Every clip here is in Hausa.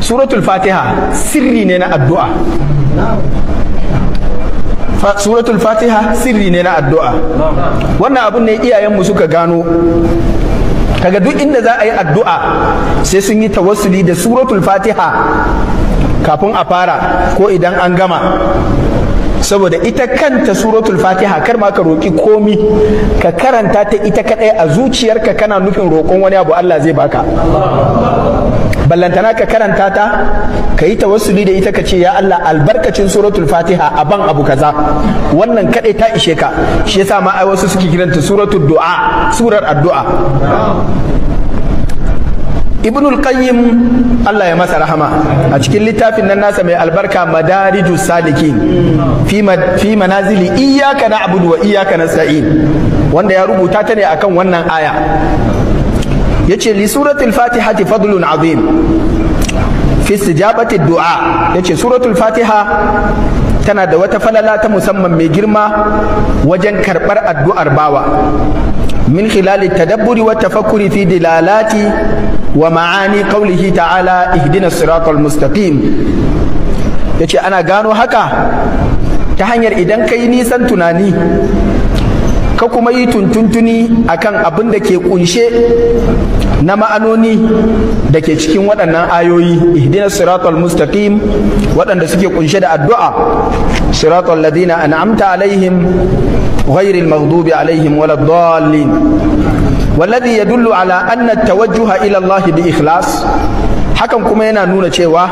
suratul fatiha sirri ne na addu'a. Suratul fatiha sirri ne na addu'a. Wannan abun ne iyayenmu suka gano, kaga duk inda za a yi addu'a sai sun yi tawassuli da suratul fatiha kafin a fara ko idan an gama, saboda ita kanta suratul fatiha kar ma ka roƙi komi, ka karanta ta ita kadai a zuciyarka kana nufin roƙon wani abu Allah zai baka. Ballantana ka karanta ta ka yi tawassuli da ita ka ce ya Allah albarkacin suratul fatiha a ban abu kaza, wannan kadai ta ishe ka. Shi yasa ma ai wasu suke kiranta suratul du'a, surar addu'a. Ibnul Qayyim Allah ya masa rahama a cikin littafin nan nasa mai albarka Madarijus Salikin fi manazili iyyaka na'budu wa iyyaka nasta'in, wanda ya rubuta ta ne akan wannan aya. Yace li suratul fatihati fadlun azim fi istijabati du'a. Yace suratul fatiha tana da wata falala ta musamman mai girma wajen karbar addu'ar bawa, min khilali tadabburi wa tafakkuri fi dilalati wa ma'ani qawlihi ta'ala ihdinas siratal mustaqim. Yace ana gano haka ta hanyar idan kai nisan tunani ka kuma yi tuntuntuni akan abin da ke kunshe na ma'anoni da ke cikin waɗannan ayoyi, ihdinas siratal mustaqim, waɗanda suke kunshe da addu'a, siratal ladina an'amta alaihim ghairil maghdubi alaihim waladdallin, والذي يدل على أن التوجه إلى الله بإخلاص. hakan kuma yana nuna cewa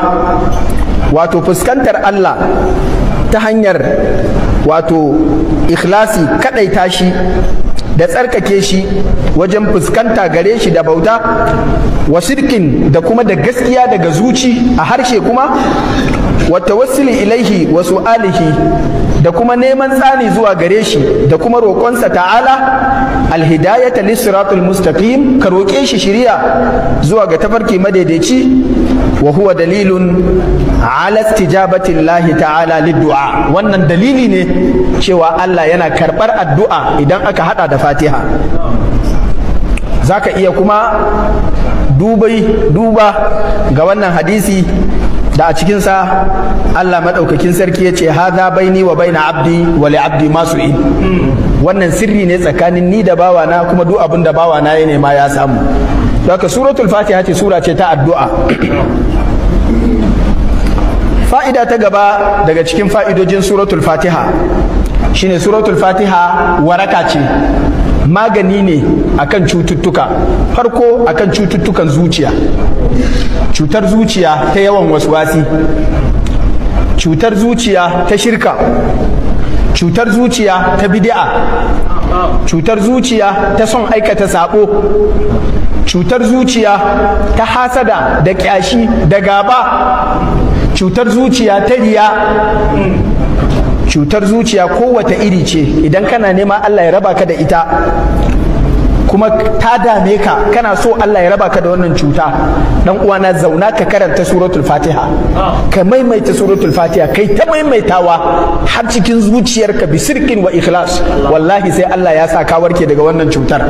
wato fuskantar Allah ta hanyar wato ikhlasi, kadaita shi da tsarkake shi wajen fuskanta gare shi da bauta, wa sirkin da kuma da gaskiya daga zuci a harshe kuma, wa tawassuli ilaihi wa su'alihi da kuma neman tsani zuwa gare shi da kuma roƙonsa ta'ala alhidayata lissiratul mustaqim, ka roƙe shi shiriya zuwa ga tafarki madaidaici, wa huwa dalilun ala istijabati Allah ta'ala liddu'a. Wannan dalili ne cewa Allah yana karɓar addu'a idan aka hada da Fatiha. Zaka iya kuma duba ga wannan hadisi da a cikinsa Allah maɗaukakin sarki ya ce haza baini wa baina abdi wa li abdi ma su'il. Wannan sirri ne tsakanin ni da bawana, kuma duk abin da bawana ya nema ya samu. Haka suratul fatiha ce sura ce ta addu'a. Fa'ida ta gaba daga cikin fa'idojin suratul fatiha shine suratul fatiha waraka ce, magani ne akan cututtuka. Farko akan cututtukan zuciya, cutar zuciya ta yawan waswasi, cutar zuciya ta shirka, cutar zuciya ta bid'a, cutar zuciya ta son aikata sabo, cutar zuciya ta hasada da kyashi da gaba, cutar zuciya ta riya, cutar zuciya kowace iri ce. Idan kana nema Allah ya raba ka da ita, kuma ta dame ka, kana so Allah ya raba ka da wannan cuta, dan uwana zauna ka karanta suratul fatiha, ka maimaita suratul fatiha, kai ta maimaitawa har cikin zuciyarka bi sirkin wa ikhlas, wallahi sai Allah ya sa ka warke daga wannan cutar.